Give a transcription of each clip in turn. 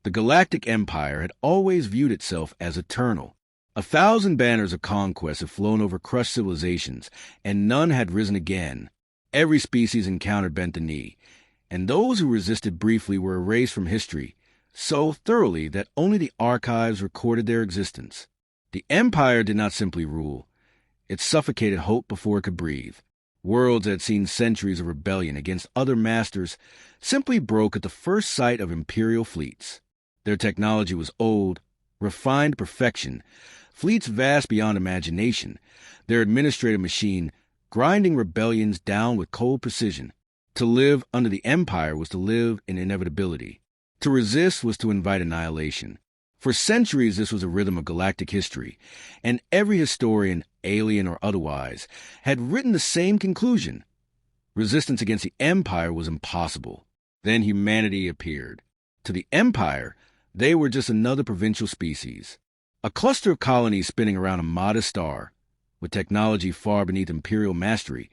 The Galactic Empire had always viewed itself as eternal. 1,000 banners of conquest had flown over crushed civilizations, and none had risen again. Every species encountered bent the knee, and those who resisted briefly were erased from history, so thoroughly that only the archives recorded their existence. The Empire did not simply rule. It suffocated hope before it could breathe. Worlds that had seen centuries of rebellion against other masters simply broke at the first sight of imperial fleets. Their technology was old, refined to perfection, fleets vast beyond imagination, their administrative machine grinding rebellions down with cold precision. To live under the Empire was to live in inevitability. To resist was to invite annihilation. For centuries, this was a rhythm of galactic history, and every historian, alien or otherwise, had written the same conclusion. Resistance against the Empire was impossible. Then humanity appeared. To the Empire, they were just another provincial species, a cluster of colonies spinning around a modest star, with technology far beneath imperial mastery,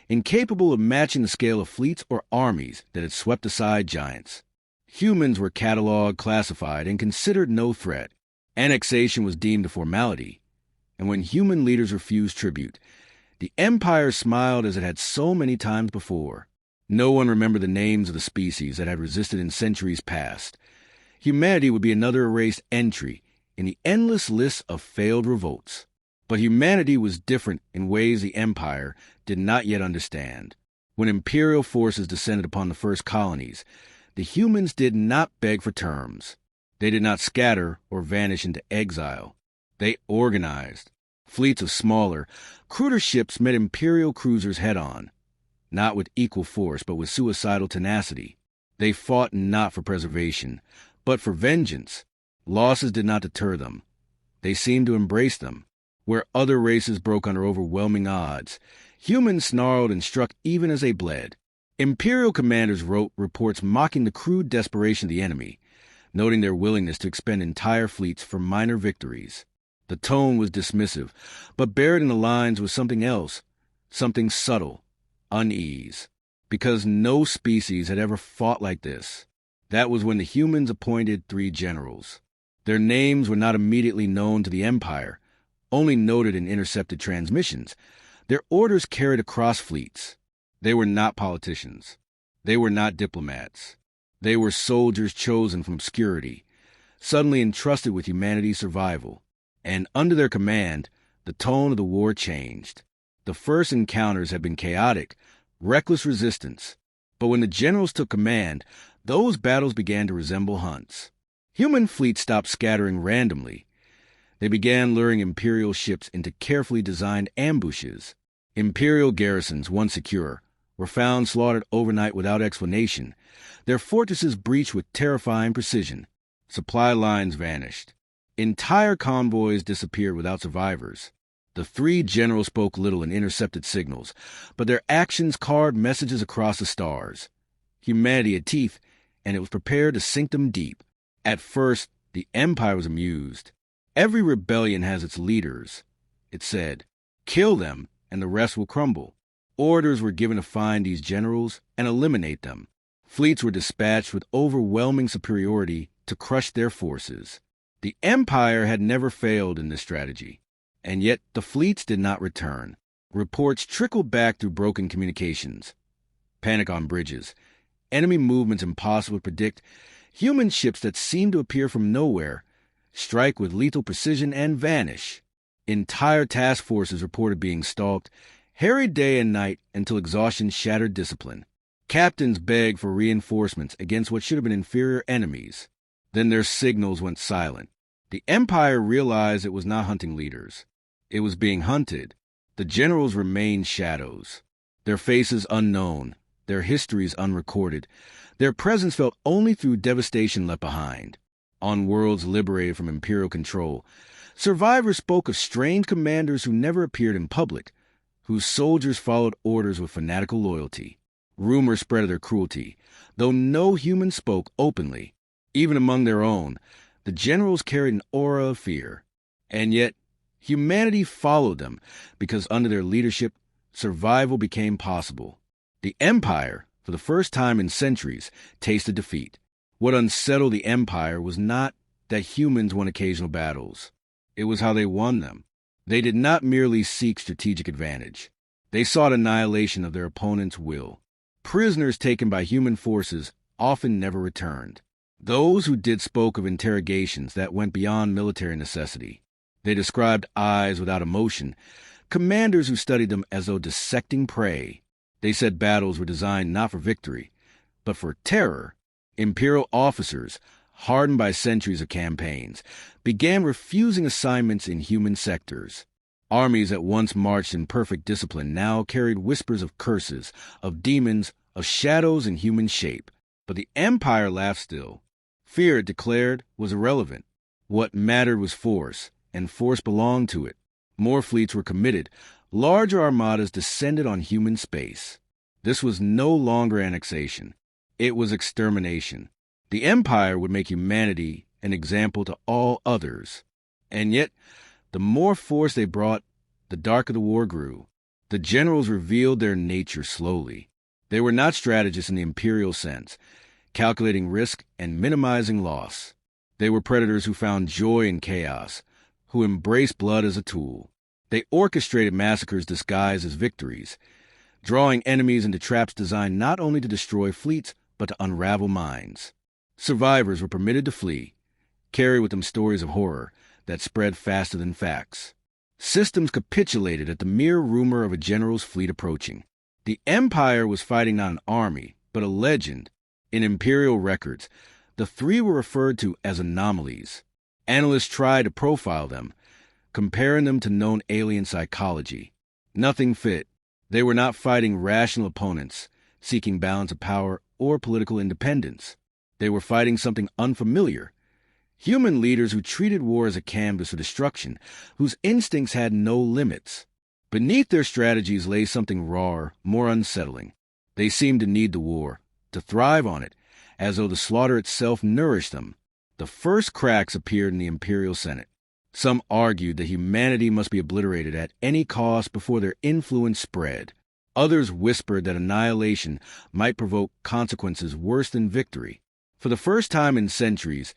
incapable of matching the scale of fleets or armies that had swept aside giants. Humans were cataloged, classified, and considered no threat. Annexation was deemed a formality, and when human leaders refused tribute, the Empire smiled as it had so many times before. No one remembered the names of the species that had resisted in centuries past. Humanity would be another erased entry in the endless list of failed revolts. But humanity was different in ways the Empire did not yet understand. When imperial forces descended upon the first colonies, the humans did not beg for terms. They did not scatter or vanish into exile. They organized. Fleets of smaller, cruder ships met imperial cruisers head-on, not with equal force, but with suicidal tenacity. They fought not for preservation, but for vengeance. Losses did not deter them. They seemed to embrace them. Where other races broke under overwhelming odds, humans snarled and struck even as they bled. Imperial commanders wrote reports mocking the crude desperation of the enemy, noting their willingness to expend entire fleets for minor victories. The tone was dismissive, but buried in the lines was something else, something subtle, unease. Because no species had ever fought like this. That was when the humans appointed 3 generals. Their names were not immediately known to the Empire, only noted in intercepted transmissions. Their orders carried across fleets. They were not politicians. They were not diplomats. They were soldiers chosen from obscurity, suddenly entrusted with humanity's survival. And under their command, the tone of the war changed. The first encounters had been chaotic, reckless resistance. But when the generals took command, those battles began to resemble hunts. Human fleets stopped scattering randomly. They began luring imperial ships into carefully designed ambushes. Imperial garrisons, once secure, were found slaughtered overnight without explanation. Their fortresses breached with terrifying precision. Supply lines vanished. Entire convoys disappeared without survivors. The 3 generals spoke little in intercepted signals, but their actions carved messages across the stars. Humanity had teeth, and it was prepared to sink them deep. At first, the Empire was amused. Every rebellion has its leaders, it said. Kill them, and the rest will crumble. Orders were given to find these generals and eliminate them. Fleets were dispatched with overwhelming superiority to crush their forces. The Empire had never failed in this strategy, and yet the fleets did not return. Reports trickled back through broken communications. Panic on bridges, enemy movements impossible to predict, human ships that seemed to appear from nowhere, strike with lethal precision and vanish. Entire task forces reported being stalked, harried day and night until exhaustion shattered discipline. Captains begged for reinforcements against what should have been inferior enemies. Then their signals went silent. The Empire realized it was not hunting leaders. It was being hunted. The generals remained shadows. Their faces unknown, their histories unrecorded. Their presence felt only through devastation left behind. On worlds liberated from imperial control, survivors spoke of strange commanders who never appeared in public, whose soldiers followed orders with fanatical loyalty. Rumors spread of their cruelty, though no human spoke openly. Even among their own, the generals carried an aura of fear. And yet, humanity followed them because under their leadership, survival became possible. The Empire, for the first time in centuries, tasted defeat. What unsettled the Empire was not that humans won occasional battles. It was how they won them. They did not merely seek strategic advantage. They sought annihilation of their opponent's will. Prisoners taken by human forces often never returned. Those who did spoke of interrogations that went beyond military necessity. They described eyes without emotion, commanders who studied them as though dissecting prey. They said battles were designed not for victory, but for terror. Imperial officers, hardened by centuries of campaigns, began refusing assignments in human sectors. Armies that once marched in perfect discipline now carried whispers of curses, of demons, of shadows in human shape. But the Empire laughed still. Fear, it declared, was irrelevant. What mattered was force, and force belonged to it. More fleets were committed. Larger armadas descended on human space. This was no longer annexation. It was extermination. The Empire would make humanity an example to all others. And yet, the more force they brought, the darker the war grew. The generals revealed their nature slowly. They were not strategists in the imperial sense, calculating risk and minimizing loss. They were predators who found joy in chaos, who embraced blood as a tool. They orchestrated massacres disguised as victories, drawing enemies into traps designed not only to destroy fleets, but to unravel minds. Survivors were permitted to flee, carry with them stories of horror that spread faster than facts. Systems capitulated at the mere rumor of a general's fleet approaching. The Empire was fighting not an army, but a legend. In imperial records, the three were referred to as anomalies. Analysts tried to profile them, comparing them to known alien psychology. Nothing fit. They were not fighting rational opponents, seeking balance of power or political independence. They were fighting something unfamiliar. Human leaders who treated war as a canvas for destruction, whose instincts had no limits. Beneath their strategies lay something rawer, more unsettling. They seemed to need the war, to thrive on it, as though the slaughter itself nourished them. The first cracks appeared in the Imperial Senate. Some argued that humanity must be obliterated at any cost before their influence spread. Others whispered that annihilation might provoke consequences worse than victory. For the first time in centuries,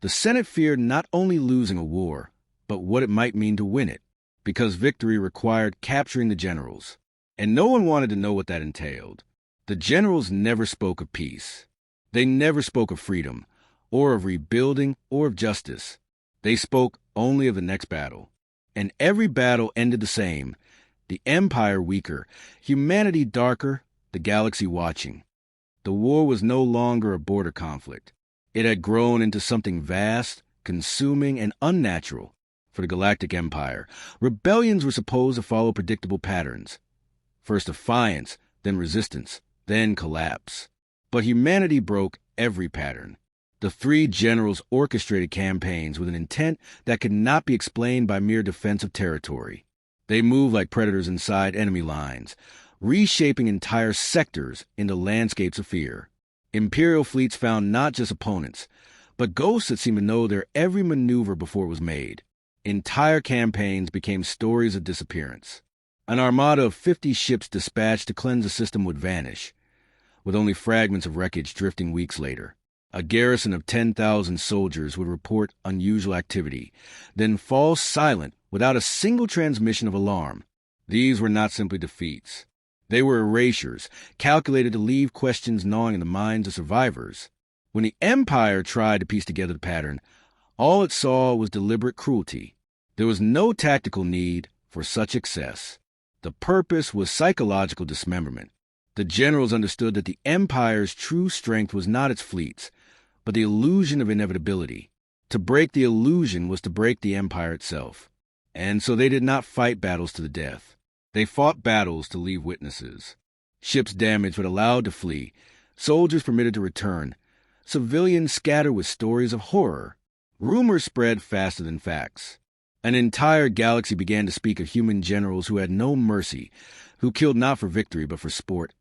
the Senate feared not only losing a war, but what it might mean to win it, because victory required capturing the generals. And no one wanted to know what that entailed. The generals never spoke of peace. They never spoke of freedom, or of rebuilding, or of justice. They spoke only of the next battle. And every battle ended the same: the Empire weaker, humanity darker, the galaxy watching. The war was no longer a border conflict. It had grown into something vast, consuming, and unnatural. For the Galactic Empire, rebellions were supposed to follow predictable patterns. First defiance, then resistance, then collapse. But humanity broke every pattern. The three generals orchestrated campaigns with an intent that could not be explained by mere defense of territory. They moved like predators inside enemy lines, reshaping entire sectors into landscapes of fear. Imperial fleets found not just opponents, but ghosts that seemed to know their every maneuver before it was made. Entire campaigns became stories of disappearance. An armada of 50 ships dispatched to cleanse the system would vanish, with only fragments of wreckage drifting weeks later. A garrison of 10,000 soldiers would report unusual activity, then fall silent without a single transmission of alarm. These were not simply defeats. They were erasures, calculated to leave questions gnawing in the minds of survivors. When the Empire tried to piece together the pattern, all it saw was deliberate cruelty. There was no tactical need for such excess. The purpose was psychological dismemberment. The generals understood that the Empire's true strength was not its fleets, but the illusion of inevitability. To break the illusion was to break the Empire itself. And so they did not fight battles to the death. They fought battles to leave witnesses. Ships damaged but allowed to flee, soldiers permitted to return, civilians scattered with stories of horror. Rumors spread faster than facts. An entire galaxy began to speak of human generals who had no mercy, who killed not for victory but for sport,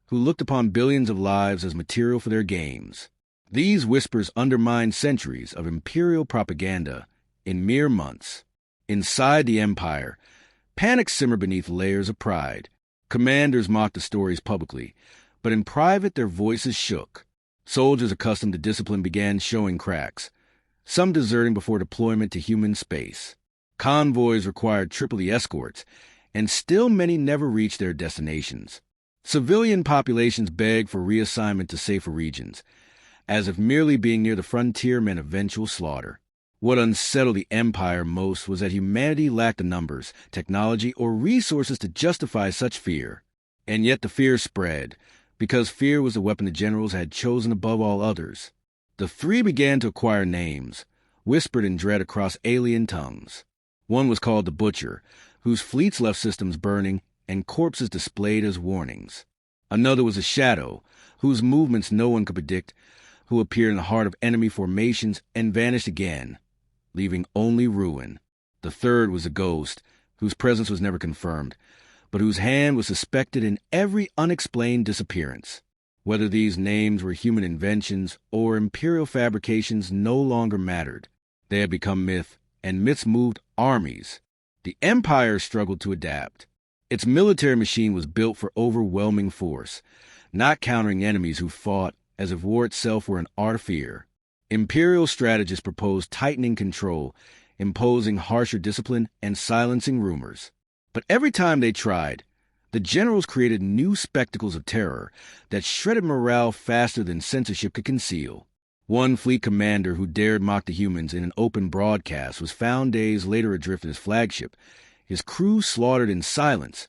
who looked upon billions of lives as material for their games. These whispers undermined centuries of imperial propaganda in mere months. Inside the Empire, panic simmered beneath layers of pride. Commanders mocked the stories publicly, but in private their voices shook. Soldiers accustomed to discipline began showing cracks, some deserting before deployment to human space. Convoys required triple escorts, and still many never reached their destinations. Civilian populations begged for reassignment to safer regions, as if merely being near the frontier meant eventual slaughter. What unsettled the Empire most was that humanity lacked the numbers, technology, or resources to justify such fear. And yet the fear spread, because fear was the weapon the generals had chosen above all others. The three began to acquire names, whispered in dread across alien tongues. One was called the Butcher, whose fleets left systems burning and corpses displayed as warnings. Another was a Shadow, whose movements no one could predict, who appeared in the heart of enemy formations and vanished again, leaving only ruin. The third was a Ghost, whose presence was never confirmed, but whose hand was suspected in every unexplained disappearance. Whether these names were human inventions or imperial fabrications no longer mattered. They had become myth, and myths moved armies. The Empire struggled to adapt. Its military machine was built for overwhelming force, not countering enemies who fought as if war itself were an art of fear. Imperial strategists proposed tightening control, imposing harsher discipline, and silencing rumors. But every time they tried, the generals created new spectacles of terror that shredded morale faster than censorship could conceal. One fleet commander who dared mock the humans in an open broadcast was found days later adrift in his flagship, his crew slaughtered in silence,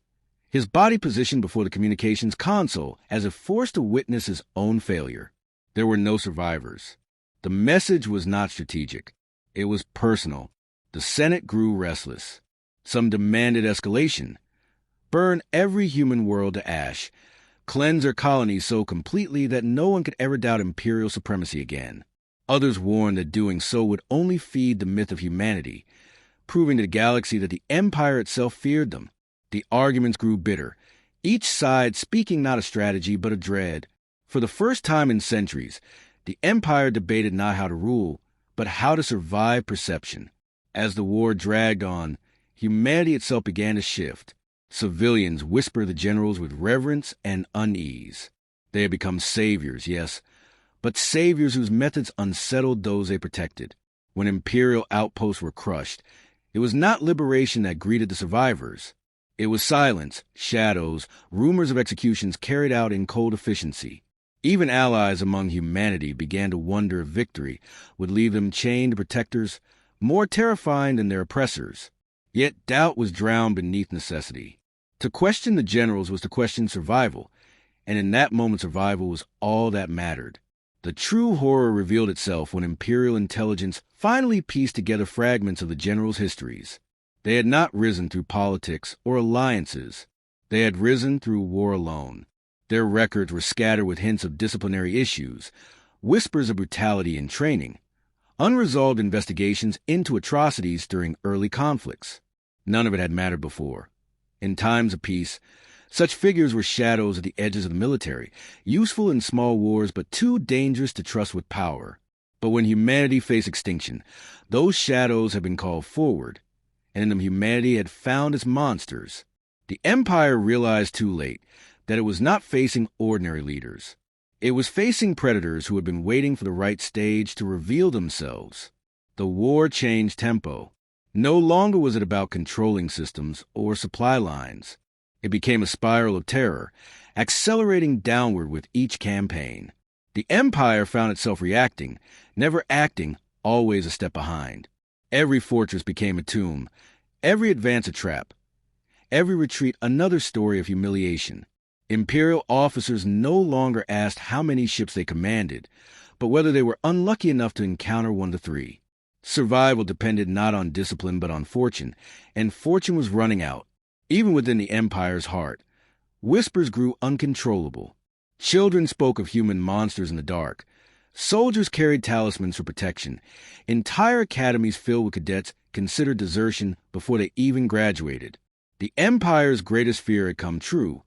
his body positioned before the communications console as if forced to witness his own failure. There were no survivors. The message was not strategic. It was personal. The Senate grew restless. Some demanded escalation. Burn every human world to ash. Cleanse their colonies so completely that no one could ever doubt imperial supremacy again. Others warned that doing so would only feed the myth of humanity, proving to the galaxy that the Empire itself feared them. The arguments grew bitter, each side speaking not a strategy but a dread. For the first time in centuries, the Empire debated not how to rule, but how to survive perception. As the war dragged on, humanity itself began to shift. Civilians whisper the generals with reverence and unease. They had become saviors, yes, but saviors whose methods unsettled those they protected. When imperial outposts were crushed, it was not liberation that greeted the survivors. It was silence, shadows, rumors of executions carried out in cold efficiency. Even allies among humanity began to wonder if victory would leave them chained to protectors more terrifying than their oppressors. Yet doubt was drowned beneath necessity. To question the generals was to question survival, and in that moment survival was all that mattered. The true horror revealed itself when Imperial intelligence finally pieced together fragments of the generals' histories. They had not risen through politics or alliances. They had risen through war alone. Their records were scattered with hints of disciplinary issues, whispers of brutality in training, unresolved investigations into atrocities during early conflicts. None of it had mattered before. In times of peace, such figures were shadows at the edges of the military, useful in small wars but too dangerous to trust with power. But when humanity faced extinction, those shadows had been called forward, and in them humanity had found its monsters. The Empire realized too late that it was not facing ordinary leaders. It was facing predators who had been waiting for the right stage to reveal themselves. The war changed tempo. No longer was it about controlling systems or supply lines. It became a spiral of terror, accelerating downward with each campaign. The Empire found itself reacting, never acting, always a step behind. Every fortress became a tomb, every advance a trap, every retreat another story of humiliation. Imperial officers no longer asked how many ships they commanded, but whether they were unlucky enough to encounter one to three. Survival depended not on discipline but on fortune, and fortune was running out. Even within the Empire's heart, whispers grew uncontrollable. Children spoke of human monsters in the dark. Soldiers carried talismans for protection. Entire academies filled with cadets considered desertion before they even graduated. The Empire's greatest fear had come true.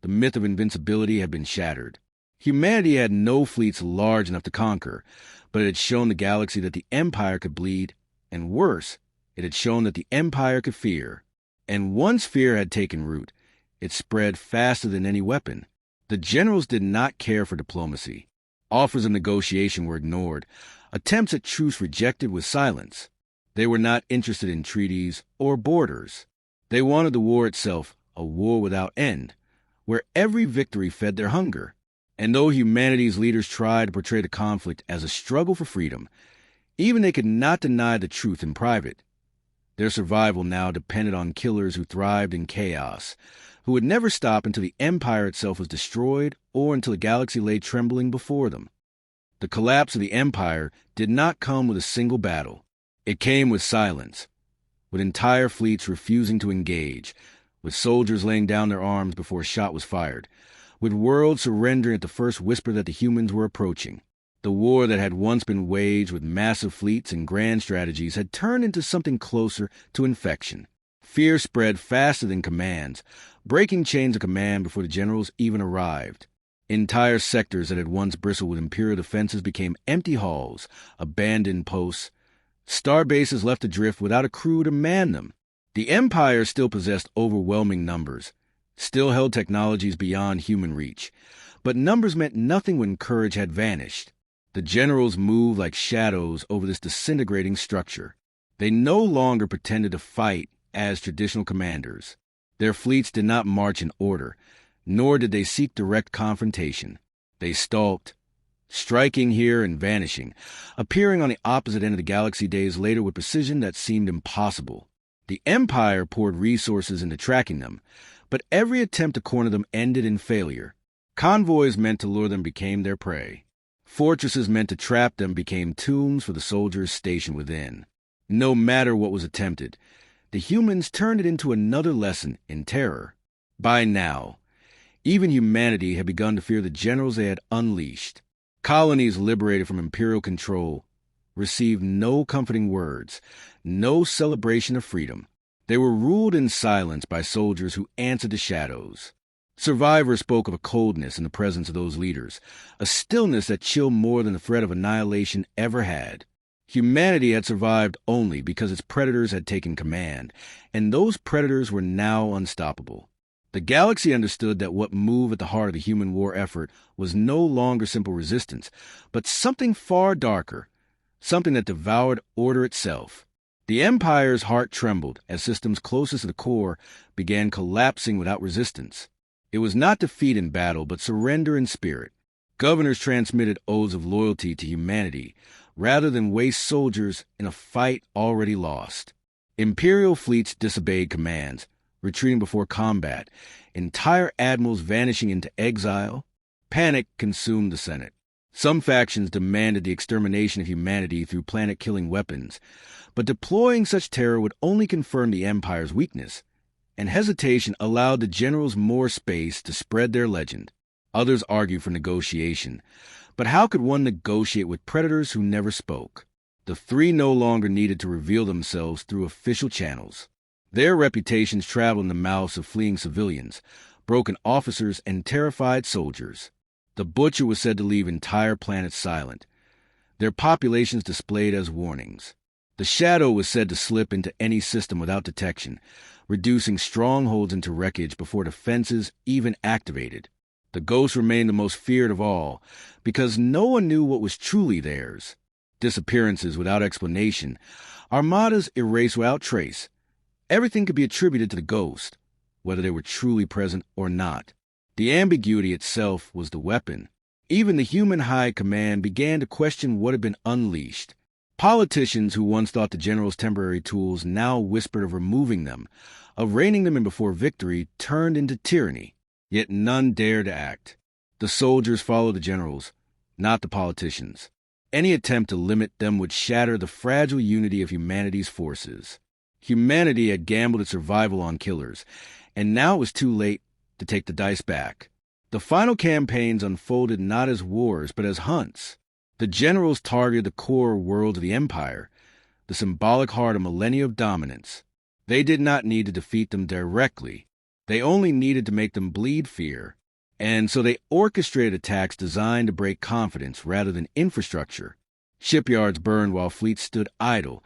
The myth of invincibility had been shattered. Humanity had no fleets large enough to conquer, but it had shown the galaxy that the Empire could bleed, and worse, it had shown that the Empire could fear. And once fear had taken root, it spread faster than any weapon. The generals did not care for diplomacy. Offers of negotiation were ignored, attempts at truce rejected with silence. They were not interested in treaties or borders. They wanted the war itself, a war without end, where every victory fed their hunger. And though humanity's leaders tried to portray the conflict as a struggle for freedom, even they could not deny the truth in private. Their survival now depended on killers who thrived in chaos, who would never stop until the empire itself was destroyed or until the galaxy lay trembling before them. The collapse of the empire did not come with a single battle. It came with silence, with entire fleets refusing to engage, with soldiers laying down their arms before a shot was fired, with worlds surrendering at the first whisper that the humans were approaching. The war that had once been waged with massive fleets and grand strategies had turned into something closer to infection. Fear spread faster than commands, breaking chains of command before the generals even arrived. Entire sectors that had once bristled with imperial defenses became empty halls, abandoned posts, star bases left adrift without a crew to man them. The Empire still possessed overwhelming numbers, still held technologies beyond human reach, but numbers meant nothing when courage had vanished. The generals moved like shadows over this disintegrating structure. They no longer pretended to fight as traditional commanders. Their fleets did not march in order, nor did they seek direct confrontation. They stalked, striking here and vanishing, appearing on the opposite end of the galaxy days later with precision that seemed impossible. The Empire poured resources into tracking them, but every attempt to corner them ended in failure. Convoys meant to lure them became their prey. Fortresses meant to trap them became tombs for the soldiers stationed within. No matter what was attempted, the humans turned it into another lesson in terror. By now, even humanity had begun to fear the generals they had unleashed. Colonies liberated from imperial control received no comforting words, no celebration of freedom. They were ruled in silence by soldiers who answered to shadows. Survivors spoke of a coldness in the presence of those leaders, a stillness that chilled more than the threat of annihilation ever had. Humanity had survived only because its predators had taken command, and those predators were now unstoppable. The galaxy understood that what moved at the heart of the human war effort was no longer simple resistance, but something far darker, something that devoured order itself. The Empire's heart trembled as systems closest to the core began collapsing without resistance. It was not defeat in battle, but surrender in spirit. Governors transmitted oaths of loyalty to humanity, rather than waste soldiers in a fight already lost. Imperial fleets disobeyed commands, retreating before combat, entire admirals vanishing into exile. Panic consumed the Senate. Some factions demanded the extermination of humanity through planet-killing weapons, but deploying such terror would only confirm the Empire's weakness, and hesitation allowed the generals more space to spread their legend. Others argued for negotiation, but how could one negotiate with predators who never spoke? The three no longer needed to reveal themselves through official channels. Their reputations traveled in the mouths of fleeing civilians, broken officers, and terrified soldiers. The Butcher was said to leave entire planets silent, their populations displayed as warnings. The Shadow was said to slip into any system without detection, reducing strongholds into wreckage before defenses even activated. The Ghost remained the most feared of all, because no one knew what was truly theirs. Disappearances without explanation, armadas erased without trace. Everything could be attributed to the Ghost, whether they were truly present or not. The ambiguity itself was the weapon. Even the human high command began to question what had been unleashed. Politicians who once thought the general's temporary tools now whispered of removing them, of reining them in before victory, turned into tyranny. Yet none dared to act. The soldiers followed the generals, not the politicians. Any attempt to limit them would shatter the fragile unity of humanity's forces. Humanity had gambled its survival on killers, and now it was too late to take the dice back. The final campaigns unfolded not as wars, but as hunts. The generals targeted the core world of the Empire, the symbolic heart of millennia of dominance. They did not need to defeat them directly. They only needed to make them bleed fear. And so they orchestrated attacks designed to break confidence rather than infrastructure. Shipyards burned while fleets stood idle,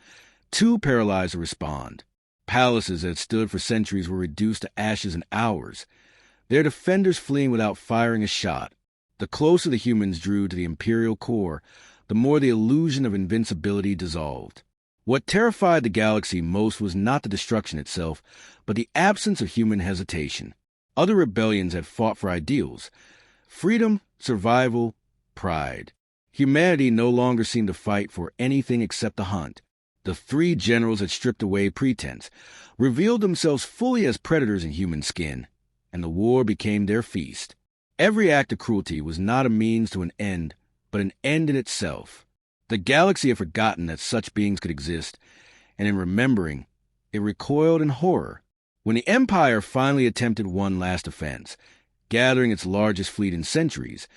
too paralyzed to respond. Palaces that stood for centuries were reduced to ashes in hours, their defenders fleeing without firing a shot. The closer the humans drew to the Imperial core, the more the illusion of invincibility dissolved. What terrified the galaxy most was not the destruction itself, but the absence of human hesitation. Other rebellions had fought for ideals: freedom, survival, pride. Humanity no longer seemed to fight for anything except the hunt. The three generals had stripped away pretense, revealed themselves fully as predators in human skin, and the war became their feast. Every act of cruelty was not a means to an end, but an end in itself. The galaxy had forgotten that such beings could exist, and in remembering, it recoiled in horror. When the Empire finally attempted one last offense, gathering its largest fleet in centuries,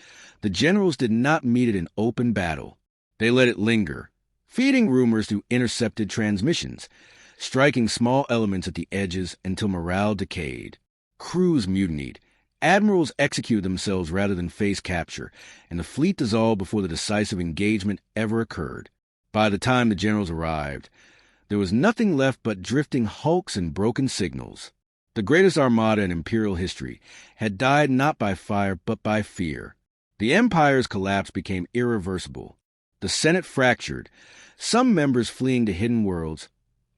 the generals did not meet it in open battle. They let it linger, feeding rumors through intercepted transmissions, striking small elements at the edges until morale decayed. Crews mutinied, admirals executed themselves rather than face capture, and the fleet dissolved before the decisive engagement ever occurred. By the time the generals arrived, there was nothing left but drifting hulks and broken signals. The greatest armada in Imperial history had died not by fire but by fear. The Empire's collapse became irreversible. The Senate fractured, some members fleeing to hidden worlds,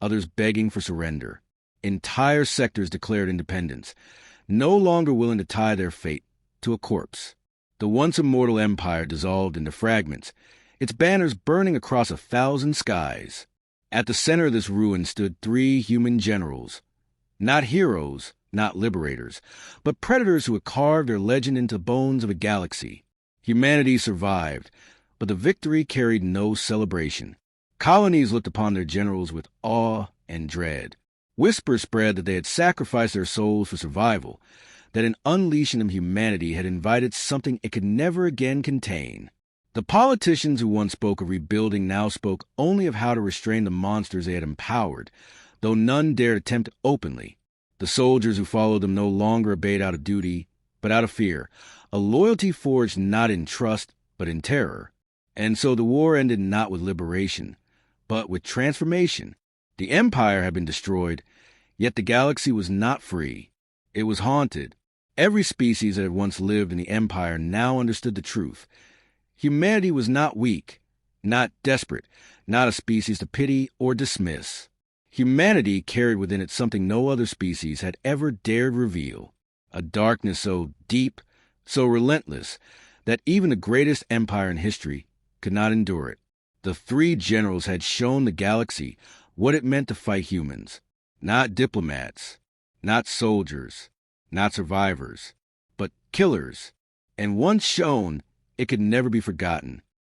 others begging for surrender. Entire sectors declared independence, no longer willing to tie their fate to a corpse. The once immortal empire dissolved into fragments, its banners burning across 1,000 skies. At the center of this ruin stood three human generals, not heroes, not liberators, but predators who had carved their legend into the bones of a galaxy. Humanity survived, but the victory carried no celebration. Colonies looked upon their generals with awe and dread. Whispers spread that they had sacrificed their souls for survival, that an unleashing of humanity had invited something it could never again contain. The politicians who once spoke of rebuilding now spoke only of how to restrain the monsters they had empowered, though none dared attempt it openly. The soldiers who followed them no longer obeyed out of duty, but out of fear, a loyalty forged not in trust, but in terror. And so the war ended not with liberation, but with transformation. The Empire had been destroyed, yet the galaxy was not free. It was haunted. Every species that had once lived in the Empire now understood the truth. Humanity was not weak, not desperate, not a species to pity or dismiss. Humanity carried within it something no other species had ever dared reveal, a darkness so deep, so relentless, that even the greatest empire in history could not endure it. The three generals had shown the galaxy what it meant to fight humans, not diplomats, not soldiers, not survivors, but killers. And once shown, it could never be forgotten.